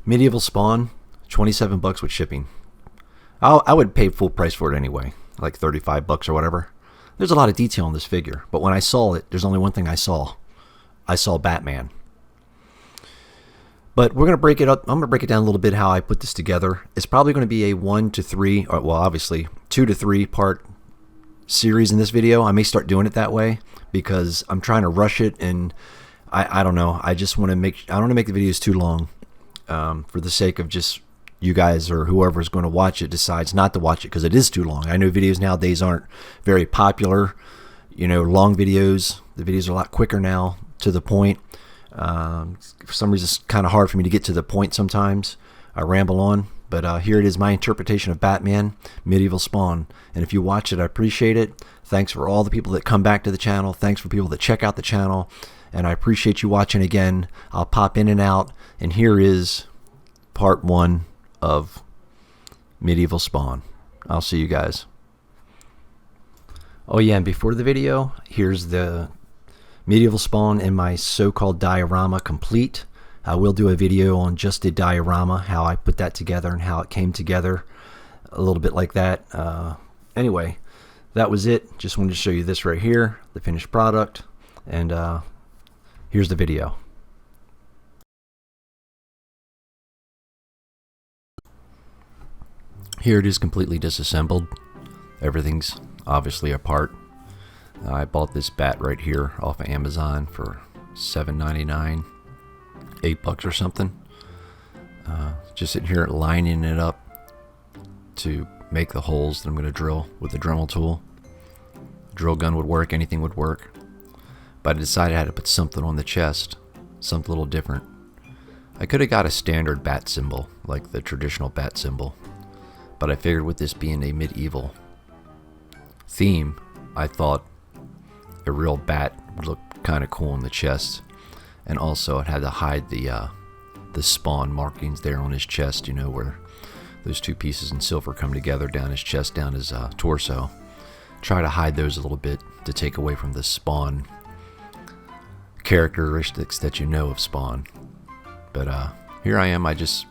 Medieval Spawn, 27 bucks with shipping. I would pay full price for it anyway, like 35 bucks or whatever. There's a lot of detail in this figure, but when I saw it, there's only one thing I saw. I saw Batman. But we're going to break it up. I'm going to break it down a little bit how I put this together. It's probably going to be a 1 to 3, or, well, obviously 2 to 3 part series in this video. I may start doing it that way because I'm trying to rush it, and I don't know. I just want to make. I don't want to make the videos too long, for the sake of just you guys or whoever is going to watch it decides not to watch it because it is too long. I know videos nowadays aren't very popular. You know, long videos. The videos are a lot quicker now, to the point. For some reason, it's kind of hard for me to get to the point sometimes. I ramble on, but here it is, my interpretation of Batman Medieval Spawn. And if you watch it, I appreciate it. Thanks for all the people that come back to the channel. Thanks for people that check out the channel. And I appreciate you watching again. I'll pop in and out. And here is part 1 of Medieval Spawn. I'll see you guys. Oh yeah, and before the video, here's the Medieval Spawn in my so-called diorama complete. I will do a video on just the diorama, how I put that together and how it came together, a little bit like that. Anyway, that was it. Just wanted to show you this right here, the finished product, and here's the video. Here it is, completely disassembled. Everything's obviously apart. I bought this bat right here off of Amazon for $7.99, $8 or something. Just sitting here lining it up to make the holes that I'm going to drill with the Dremel tool. Drill gun would work, anything would work. But I decided I had to put something on the chest, something a little different. I could have got a standard bat symbol, like the traditional bat symbol. But I figured with this being a medieval theme, I thought a real bat would look kind of cool on the chest. And also it had to hide the Spawn markings there on his chest, you know, where those two pieces in silver come together down his chest, down his torso. Try to hide those a little bit to take away from the Spawn characteristics that you know of Spawn. But here I am. I just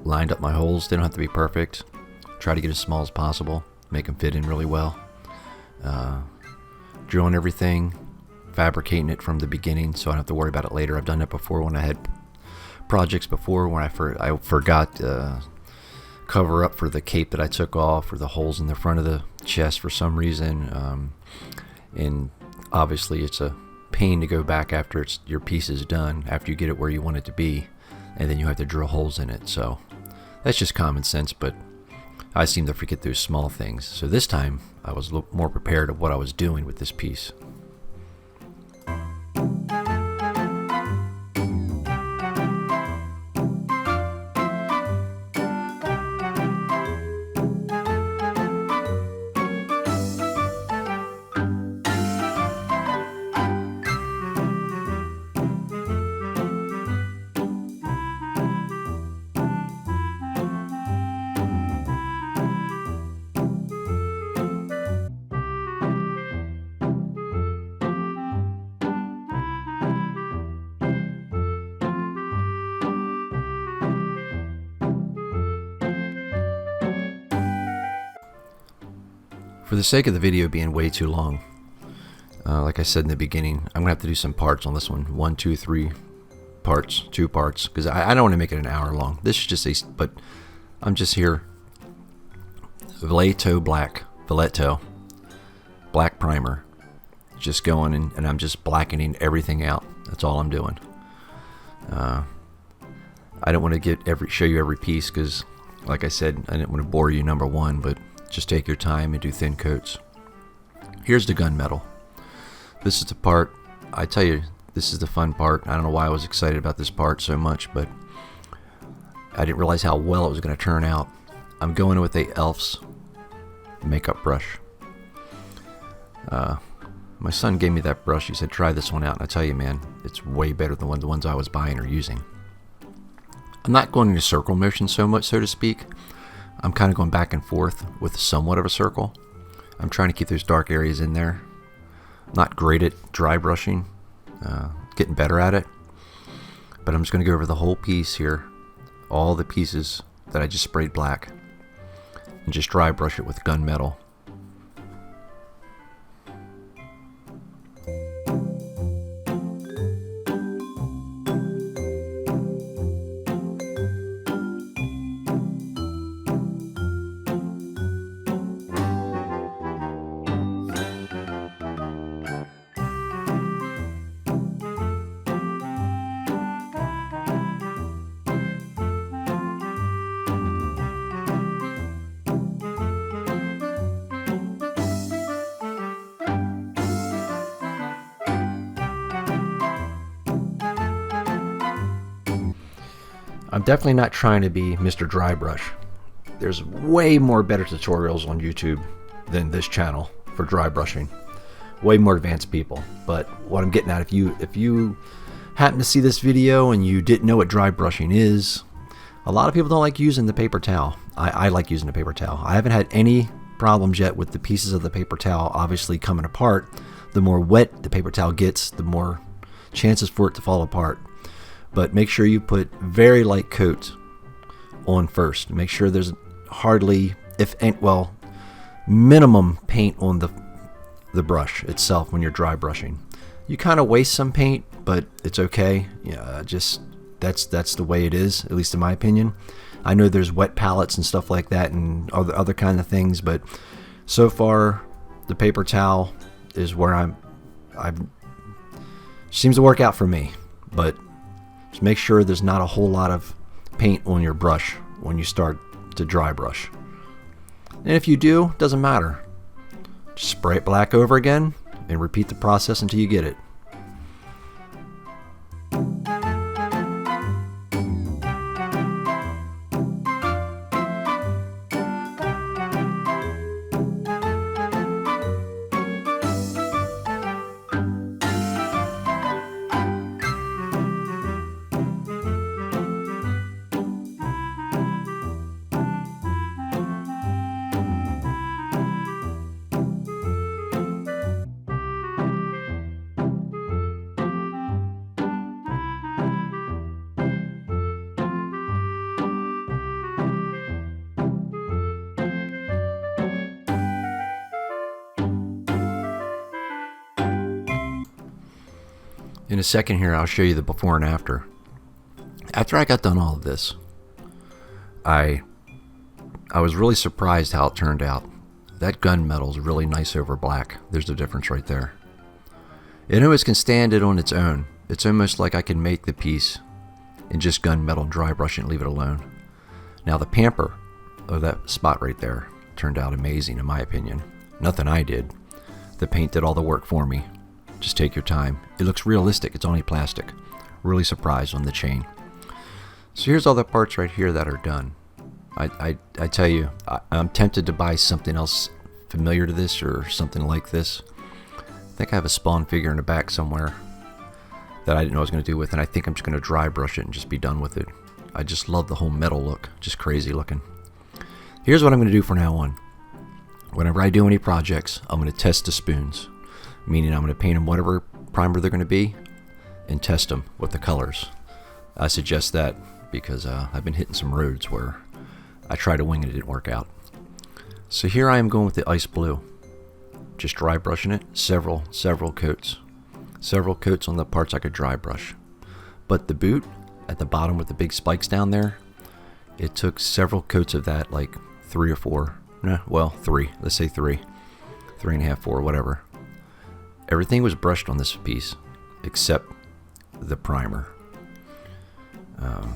lined up my holes. They don't have to be perfect. Try to get as small as possible, make them fit in really well. Drilling everything, fabricating it from the beginning so I don't have to worry about it later. I've done that before when I had projects before when I forgot cover up for the cape that I took off, or the holes in the front of the chest for some reason. And obviously it's a pain to go back after your piece is done, after you get it where you want it to be, and then you have to drill holes in it. So that's just common sense, but I seem to forget those small things. So this time I was a little more prepared of what I was doing with this piece. For the sake of the video being way too long, like I said in the beginning, I'm gonna have to do some parts on this one. 1, 2, 3 parts, 2 parts, because I don't want to make it an hour long. This is just a, but I'm just here. Villetto black primer, just going in, and I'm just blackening everything out. That's all I'm doing. I don't want to show you every piece because, like I said, I didn't want to bore you, number one, but just take your time and do thin coats. Here's the gunmetal. This is the part, I tell you, this is the fun part. I don't know why I was excited about this part so much, but I didn't realize how well it was going to turn out. I'm going in with a Elf's makeup brush. My son gave me that brush. He said, try this one out. And I tell you, man, it's way better than the ones I was buying or using. I'm not going into circle motion so much, so to speak. I'm kind of going back and forth with somewhat of a circle. I'm trying to keep those dark areas in there. Not great at dry brushing. Getting better at it. but I'm just going to go over the whole piece here, all the pieces that I just sprayed black, and just dry brush it with gunmetal. I'm definitely not trying to be Mr. Dry Brush. There's way more better tutorials on YouTube than this channel for dry brushing. Way more advanced people. But what I'm getting at, if you happen to see this video and you didn't know what dry brushing is, a lot of people don't like using the paper towel. I like using the paper towel. I haven't had any problems yet with the pieces of the paper towel obviously coming apart. The more wet the paper towel gets, the more chances for it to fall apart. But make sure you put very light coat on first. Make sure there's hardly, minimum paint on the brush itself when you're dry brushing. You kind of waste some paint, but it's okay. Yeah, just that's the way it is, at least in my opinion. I know there's wet palettes and stuff like that and other kind of things, but so far the paper towel is where I'm seems to work out for me. But just make sure there's not a whole lot of paint on your brush when you start to dry brush. And if you do, doesn't matter. Just spray it black over again and repeat the process until you get it. In a second here, I'll show you the before and after. After I got done all of this, I was really surprised how it turned out. That gunmetal is really nice over black. There's the difference right there. It almost can stand it on its own. It's almost like I can make the piece in just gunmetal and dry brush it and leave it alone. Now the pamper of that spot right there turned out amazing in my opinion. Nothing I did. The paint did all the work for me. Just take your time. It looks realistic. It's only plastic. Really surprised on the chain. So here's all the parts right here that are done. I tell you, I'm tempted to buy something else familiar to this or something like this. I think I have a Spawn figure in the back somewhere that I didn't know I was going to do with, and I think I'm just going to dry brush it and just be done with it. I just love the whole metal look. Just crazy looking. Here's what I'm going to do from now on. Whenever I do any projects, I'm going to test the spoons. Meaning I'm going to paint them whatever primer they're going to be and test them with the colors. I suggest that because I've been hitting some roads where I tried to wing it, it didn't work out. So here I am going with the ice blue. Just dry brushing it, several coats. Several coats on the parts I could dry brush. But the boot at the bottom with the big spikes down there, it took several coats of that, like 3 or 4. Well, 3. Let's say 3. 3.5, 4, whatever. Everything was brushed on this piece except the primer.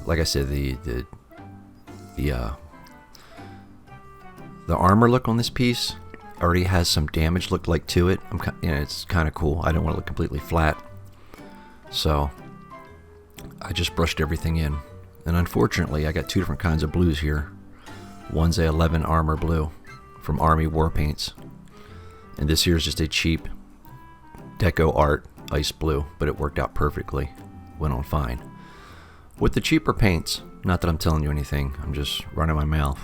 Like I said, the armor look on this piece already has some damage look like to it. It's kind of cool. I don't want to look completely flat, so I just brushed everything in. And unfortunately, I got 2 different kinds of blues here. One's a 11 armor blue from Army War Paints, and this here is just a cheap Deco Art ice blue, but it worked out perfectly. Went on fine. With the cheaper paints, not that I'm telling you anything, I'm just running my mouth,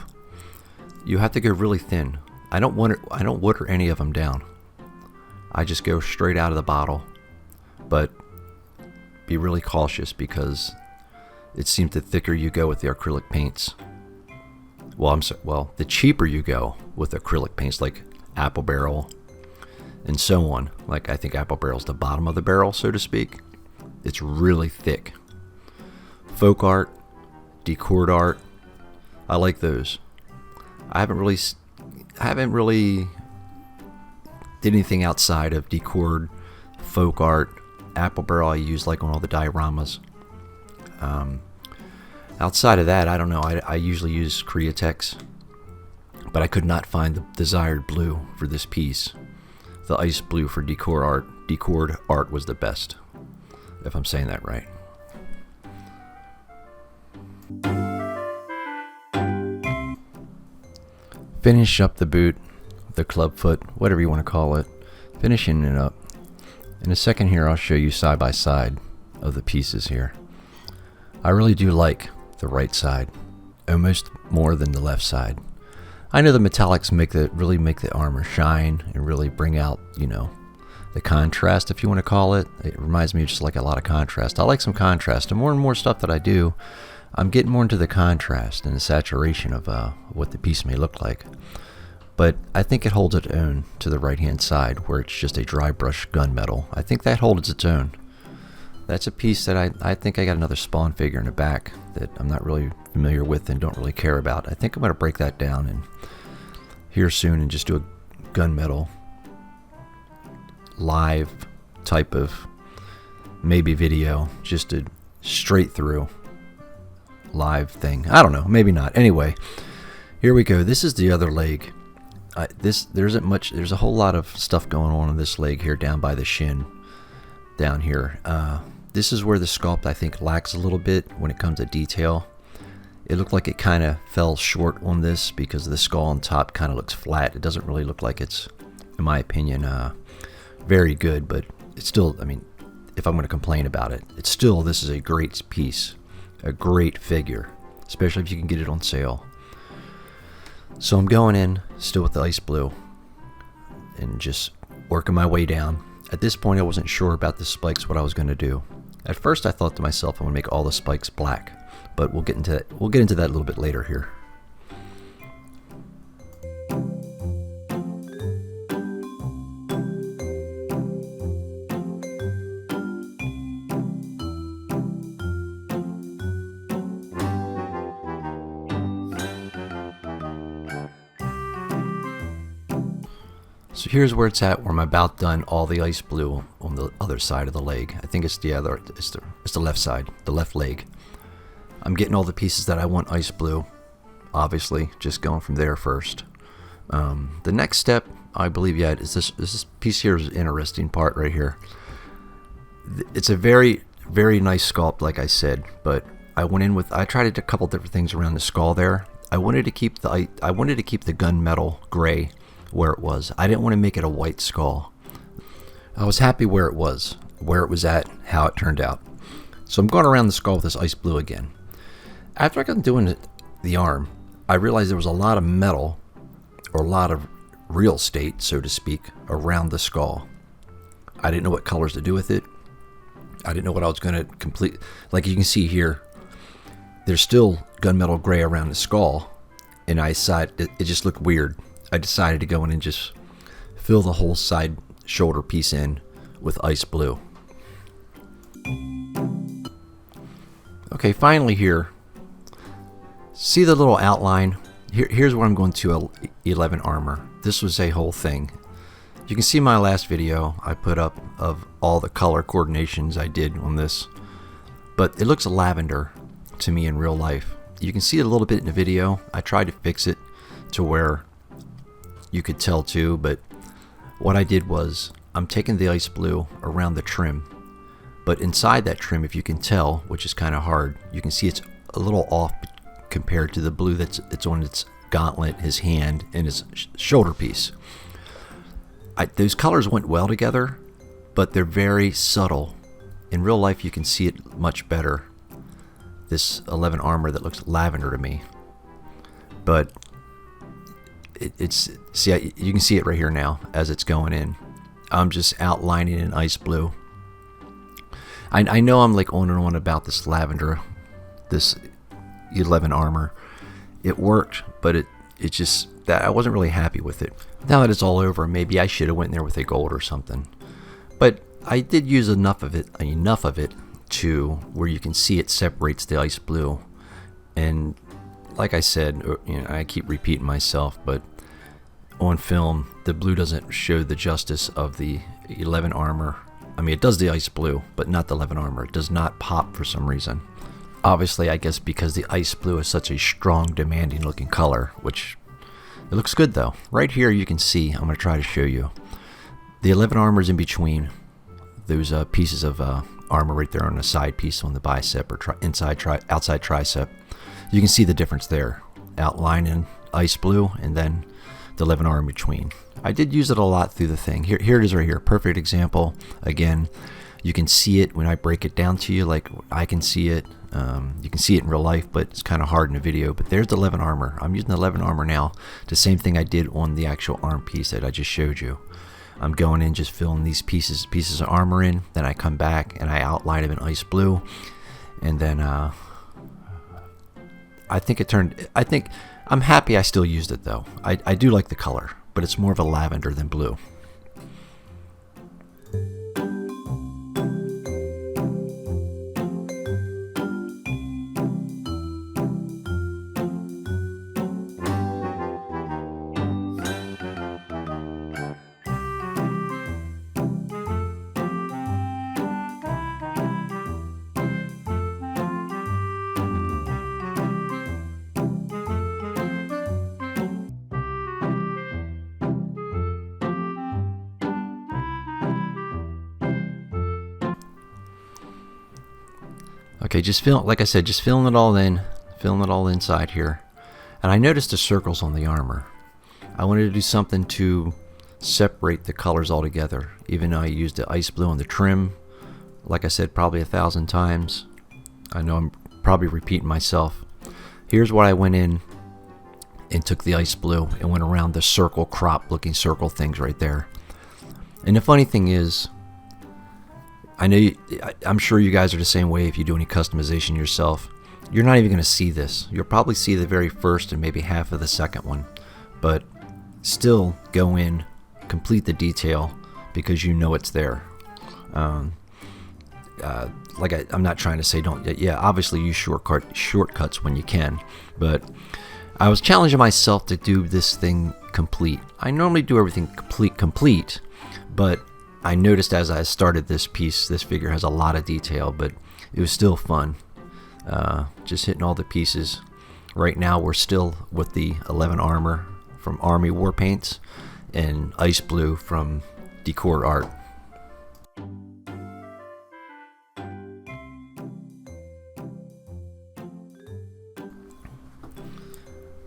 you have to go really thin. I don't water any of them down. I just go straight out of the bottle, but be really cautious because it seems the thicker you go with the acrylic paints. Well, the cheaper you go with acrylic paints like Apple Barrel and so on. Like I think Apple Barrel's the bottom of the barrel, so to speak. It's really thick. Folk art, decored art, I like those. I haven't really did anything outside of decored folk art. Apple Barrel I use like on all the dioramas. Outside of that, I don't know. I usually use Createx, but I could not find the desired blue for this piece. The ice blue for decored art was the best, if I'm saying that right. Finish up the boot, the club foot, whatever you want to call it. Finishing it up. In a second here, I'll show you side by side of the pieces here. I really do like the right side, almost more than the left side. I know the metallics really make the armor shine and really bring out, you know, the contrast, if you want to call it. It reminds me of just like a lot of contrast. I like some contrast. The more and more stuff that I do, I'm getting more into the contrast and the saturation of what the piece may look like. But I think it holds its own to the right hand side where it's just a dry brush gunmetal. I think that holds its own. That's a piece that I think I got another Spawn figure in the back that I'm not really familiar with and don't really care about. I think I'm going to break that down and here soon and just do a gunmetal live type of maybe video, just a straight through live thing. I don't know, maybe not. Anyway, here we go. This is the other leg. There's a whole lot of stuff going on this leg here down by the shin down here. This is where the sculpt I think lacks a little bit when it comes to detail. It looked like it kind of fell short on this because the skull on top kind of looks flat. It doesn't really look like it's, in my opinion, very good, but it's still, I mean, if I'm going to complain about it, it's still, this is a great piece, a great figure, especially if you can get it on sale. So I'm going in still with the ice blue and just working my way down. At this point I wasn't sure about the spikes, what I was going to do. At first I thought to myself I'm going to make all the spikes black, but we'll get into that a little bit later here. So here's where it's at, where I'm about done all the ice blue on the other side of the leg. I think it's the left side, the left leg. I'm getting all the pieces that I want ice blue, obviously, just going from there first. The next step, I believe, is this piece here is an interesting part right here. It's a very, very nice sculpt, like I said, but I tried to do a couple different things around the skull there. I wanted to keep the gunmetal gray where it was. I didn't want to make it a white skull. I was happy where it was at, how it turned out. So I'm going around the skull with this ice blue again. After I got doing the arm, I realized there was a lot of metal, or a lot of real estate, so to speak, around the skull. I didn't know what colors to do with it. I didn't know what I was going to complete. Like you can see here, there's still gunmetal gray around the skull, and it just looked weird. I decided to go in and just fill the whole side shoulder piece in with ice blue. Okay, finally here, see the little outline? Here's where I'm going to 11 armor. This was a whole thing. You can see my last video I put up of all the color coordinations I did on this, but it looks lavender to me in real life. You can see it a little bit in the video. I tried to fix it to where you could tell too, but what I did was I'm taking the ice blue around the trim, but inside that trim, if you can tell, which is kind of hard, you can see it's a little off compared to the blue that's on its gauntlet, his hand, and his shoulder piece. Those colors went well together, but they're very subtle. In real life you can see it much better, this 11 armor that looks lavender to me, but you can see it right here now as it's going in. I'm just outlining in ice blue. I know I'm like on and on about this lavender this 11 armor. It worked, but it just, that I wasn't really happy with it. Now that it's all over, maybe I should have went in there with a gold or something. But I did use enough of it to where you can see it separates the ice blue. And like I said, you know, I keep repeating myself, but on film, the blue doesn't show the justice of the 11 armor. I mean, it does the ice blue, but not the 11 armor. It does not pop for some reason. Obviously, I guess because the ice blue is such a strong, demanding looking color, which it looks good though. Right here you can see, I'm going to try to show you. The 11 armor is in between those pieces of armor right there on the side piece on the bicep or outside tricep. You can see the difference there. Outlining ice blue and then the 11 armor in between. I did use it a lot through the thing. Here it is right here. Perfect example. Again, you can see it when I break it down to you, like I can see it. You can see it in real life, but it's kind of hard in the video. But there's the 11 armor. I'm using the 11 armor now. The same thing I did on the actual arm piece that I just showed you. I'm going in, just filling these pieces of armor in. Then I come back and I outline them in ice blue. And then I think I'm happy I still used it though. I do like the color, but it's more of a lavender than blue. Okay, like I said, just filling it all inside here. And I noticed the circles on the armor. I wanted to do something to separate the colors all together, even though I used the ice blue on the trim, like I said, probably 1,000 times. I know I'm probably repeating myself. Here's what I went in and took the ice blue and went around the circle crop looking circle things right there. And the funny thing is, I'm sure you guys are the same way if you do any customization yourself. You're not even going to see this. You'll probably see the very first and maybe half of the second one. But still go in, complete the detail because you know it's there. I'm not trying to say don't. Yeah, obviously use shortcuts when you can. But I was challenging myself to do this thing complete. I normally do everything complete, but I noticed as I started this piece, this figure has a lot of detail, but it was still fun. Just hitting all the pieces. Right now we're still with the 11 armor from Army War Paints and ice blue from Decor Art.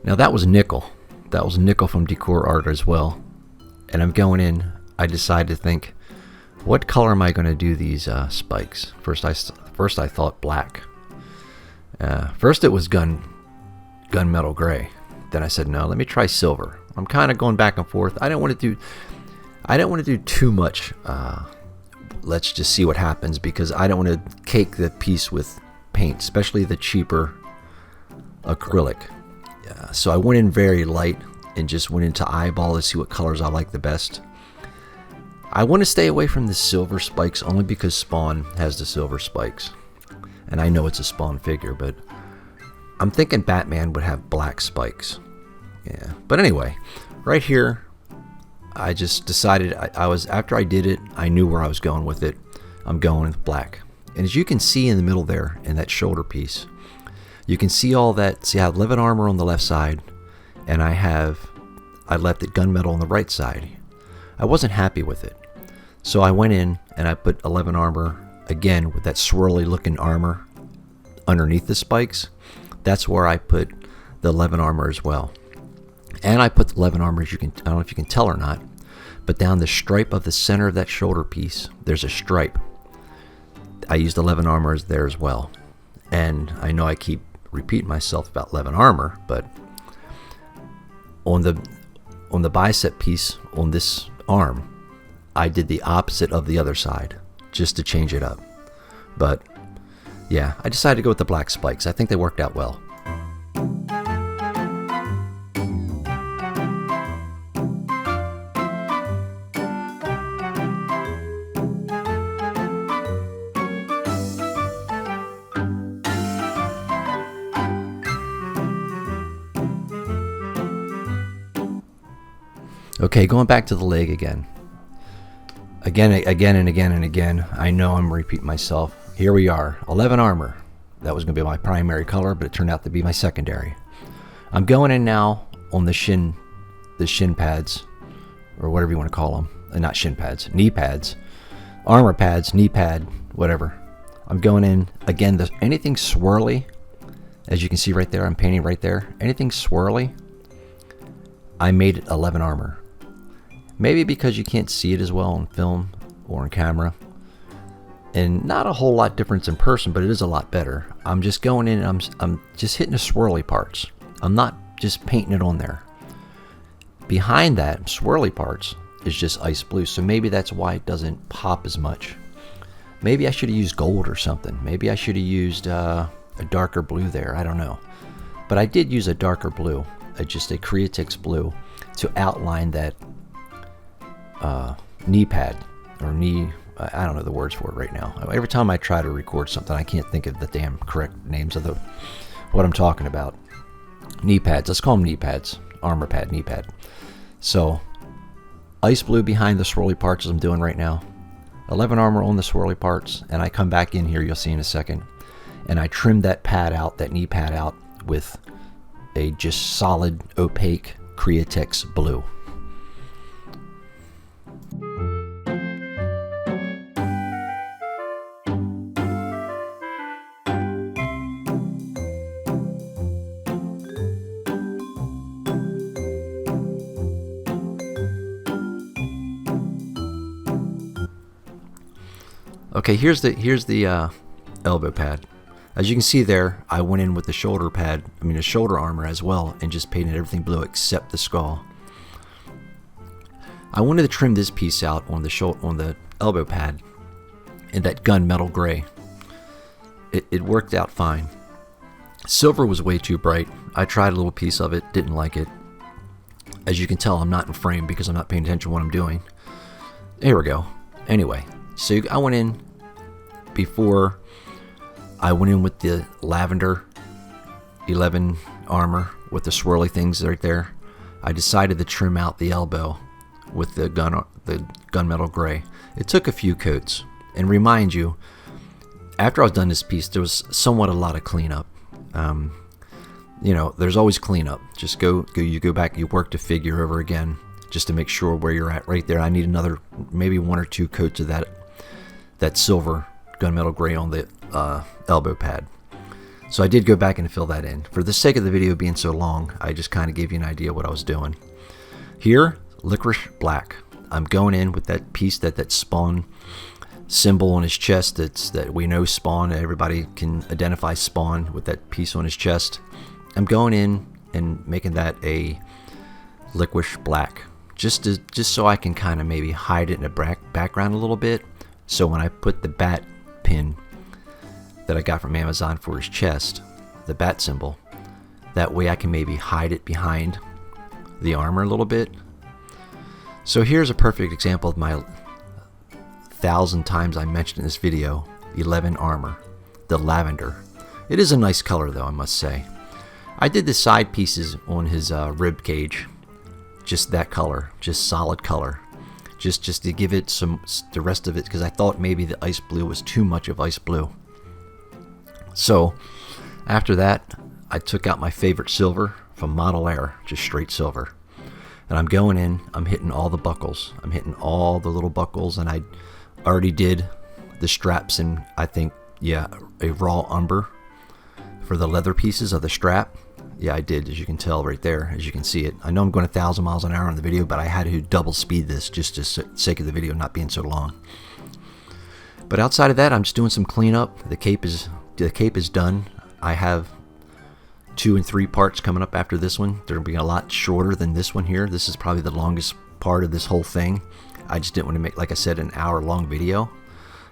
Now that was nickel. That was nickel from Decor Art as well. And I'm going in, I decided to think, what color am I going to do these spikes? First I thought black. First it was gunmetal gray. Then I said no, let me try silver. I'm kind of going back and forth. I don't want to do too much. Let's just see what happens because I don't want to cake the piece with paint, especially the cheaper acrylic. So I went in very light and just went into eyeball to see what colors I like the best. I want to stay away from the silver spikes only because Spawn has the silver spikes. And I know it's a Spawn figure, but I'm thinking Batman would have black spikes. Yeah. But anyway, right here, I just decided after I did it, I knew where I was going with it. I'm going with black. And as you can see in the middle there, in that shoulder piece, you can see all that. See, I have 11 armor on the left side, and I left it gunmetal on the right side. I wasn't happy with it. So I went in and I put 11 armor again with that swirly looking armor underneath the spikes. That's where I put the 11 armor as well. And I put the 11 armor, I don't know if you can tell or not, but down the stripe of the center of that shoulder piece, there's a stripe. I used 11 armor there as well. And I know I keep repeating myself about 11 armor, but on the bicep piece on this arm, I did the opposite of the other side just to change it up. But Yeah, I decided to go with the black spikes. I think they worked out well. Okay, going back to the leg again. Again and again. I know I'm repeating myself. Here we are, 11 armor. That was going to be my primary color, but it turned out to be my secondary. I'm going in now on the shin pads, or whatever you want to call them. Not shin pads, knee pads, armor pads, knee pad, whatever. I'm going in again. Anything swirly, as you can see right there, I'm painting right there. Anything swirly, I made it 11 armor. Maybe because you can't see it as well on film or on camera. And not a whole lot difference in person, but it is a lot better. I'm just going in and I'm just hitting the swirly parts. I'm not just painting it on there. Behind that swirly parts is just ice blue, so maybe that's why it doesn't pop as much. Maybe I should have used gold or something. Maybe I should have used a darker blue there. I don't know. But I did use a darker blue, just a Creatix blue, to outline that knee pad or knee. I don't know the words for it right now. Every time I try to record something, I can't think of the damn correct names of what I'm talking about. Knee pads. Let's call them knee pads. Armor pad, knee pad. So, ice blue behind the swirly parts as I'm doing right now. 11 armor on the swirly parts, and I come back in here, you'll see in a second, and I trim that pad out, that knee pad out, with a just solid opaque Creatix blue. Okay, here's the elbow pad. As you can see there, I went in with the shoulder pad, the shoulder armor as well, and just painted everything blue except the skull. I wanted to trim this piece out on the elbow pad in that gunmetal gray. It worked out fine. Silver was way too bright. I tried a little piece of it, didn't like it. As you can tell, I'm not in frame because I'm not paying attention to what I'm doing. Here we go. Anyway, so I went in before I went in with the lavender 11 armor with the swirly things right there. I decided to trim out the elbow with the gunmetal gray. It took a few coats, and remind you, after I was done this piece, there was somewhat a lot of cleanup. There's always cleanup. Just you go back, you work the figure over again, just to make sure where you're at right there. I need another, maybe 1 or 2 coats of that silver gunmetal gray on the elbow pad. So I did go back and fill that in. For the sake of the video being so long, I just kind of gave you an idea what I was doing. Here, licorice black. I'm going in with that piece, that Spawn symbol on his chest. That we know Spawn. Everybody can identify Spawn with that piece on his chest. I'm going in and making that a licorice black, just so I can kind of maybe hide it in the background a little bit. So when I put the bat pin that I got from Amazon for his chest, the bat symbol, that way I can maybe hide it behind the armor a little bit. So here's a perfect example of my 1,000 times I mentioned in this video, 11 armor, the lavender. It is a nice color though, I must say. I did the side pieces on his rib cage, just that color, just solid color. Just to give it the rest of it, because I thought maybe the ice blue was too much of ice blue. So after that, I took out my favorite silver from Model Air, just straight silver. And I'm going in, I'm hitting all the buckles. I'm hitting all the little buckles, and I already did the straps in, I think, yeah, a raw umber for the leather pieces of the strap. Yeah, I did, as you can tell right there, as you can see it. I know I'm going 1,000 miles an hour on the video, but I had to double speed this just to sake of the video not being so long. But outside of that, I'm just doing some cleanup. The cape is done. I have 2 and 3 parts coming up after this one. They're going to be a lot shorter than this one here. This is probably the longest part of this whole thing. I just didn't want to make, like I said, an hour-long video.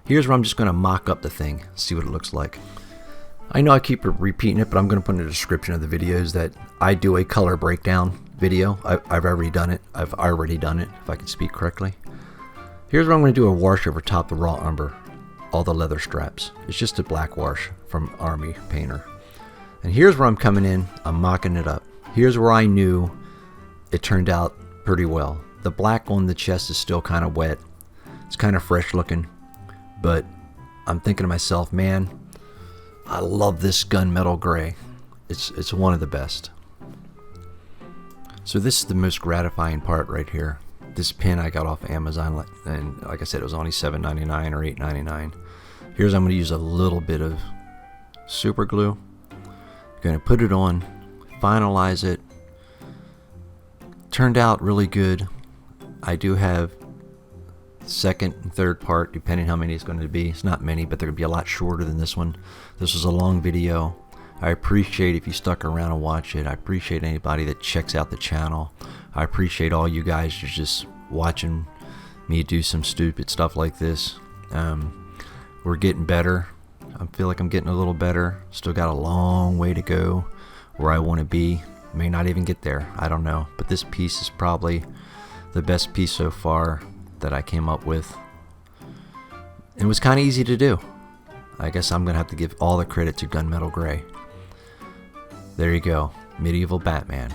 Here's where I'm just going to mock up the thing, see what it looks like. I know I keep repeating it, but I'm going to put in the description of the videos that I do a color breakdown video. I've already done it. If I can speak correctly. Here's what I'm going to do: a wash over top the raw umber, all the leather straps. It's just a black wash from Army Painter. And here's where I'm coming in. I'm mocking it up. Here's where I knew it turned out pretty well. The black on the chest is still kind of wet. It's kind of fresh looking, but I'm thinking to myself, man, I love this gunmetal gray. It's one of the best. So this is the most gratifying part right here. This pin I got off Amazon, and like I said, it was only $7.99 or $8.99. Here's, I'm going to use a little bit of super glue. Going to put it on, finalize it. Turned out really good. I do have second and third part, depending how many it's going to be. It's not many, but they're going to be a lot shorter than this one. This was a long video. I appreciate if you stuck around and watch it. I appreciate anybody that checks out the channel. I appreciate all you guys who's just watching me do some stupid stuff like this. We're getting better. I feel like I'm getting a little better. Still got a long way to go where I want to be. May not even get there. I don't know. But this piece is probably the best piece so far that I came up with. It was kind of easy to do. I guess I'm going to have to give all the credit to Gunmetal Gray. There you go. Medieval Batman.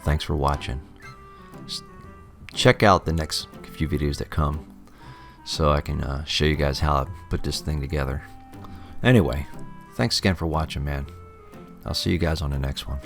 Thanks for watching. Check out the next few videos that come so I can show you guys how I put this thing together. Anyway, thanks again for watching, man. I'll see you guys on the next one.